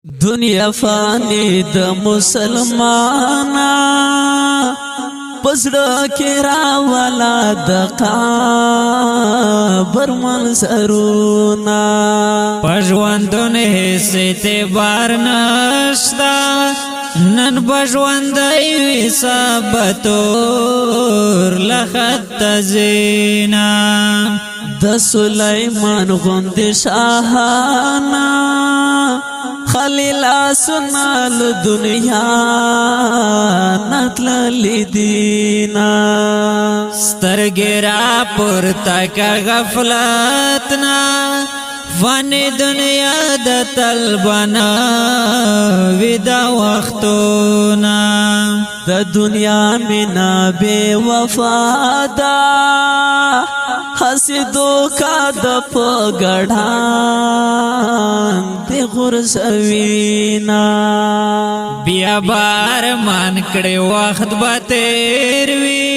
دنیا فانی د مسلمانا پسړه کې راولا د قبر منظرونه پژوندونه هیڅ اعتبار نشتا نن پژوندای وی سبتور لخت زینا د سلیمان غوند شاهانا خلیل سنال دنیا نتل دینا سترګرا پورته کا غفلتنا فانی دنیا د طلبنا ودا وختونا د دنیا مینا بے وفادا حسدو کا د پګړان دی غرزوینا بیا بار مان کړي وخت به تیر وی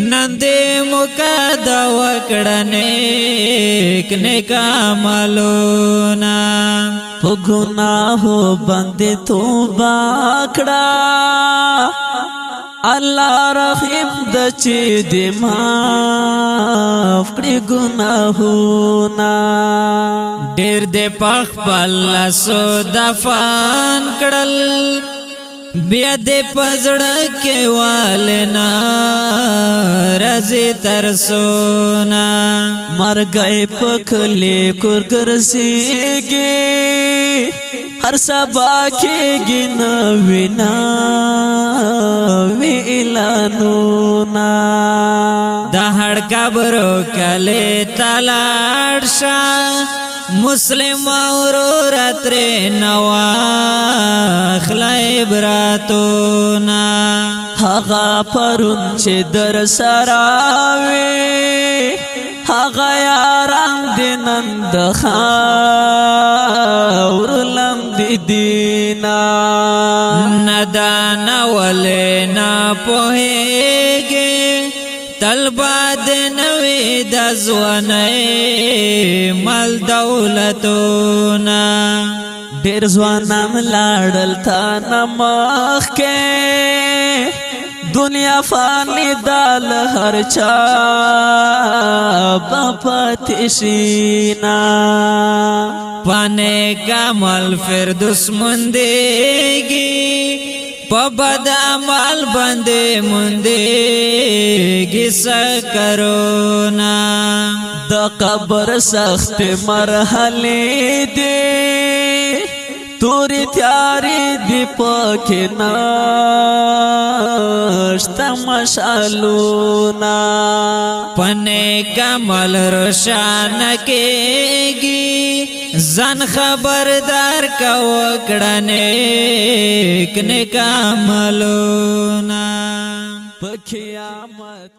نند مقد وکړنه نیک عملونه په ګناهو باندې توبه کړه الله رحیم د چې د معاف کړي ګناهونه ډېر دې پخ بل سو دفن کړل بیا دې پزړه کې والنا رزي ترسونا مرګي پکلي کور ګرځيږي هر سبا کېږي نوینا وی اعلانونا د هړ قبرو کله تلاړ شه مسلم اورور تر نوا خلای براتونا هغه پرون چې در سراوي هغه یاران دینند خاور لند دینا ندان ولنا پوهیږي طلبا د نوې د ځوانۍ مال دولتونه ډېر ځوانان لاړل تا نمخ کې دنیا فانی دال هر چا بپتشینا پانے کامل فردوس مندگی پبد عمل بندے مندگی سکرونا د قبر سخت مرحله دی توری تیاری دی پاکی ناشتا مشالونا پنے کمل روشان کېږي ځان خبردار کا وکړنه نیک عملونه په قیامت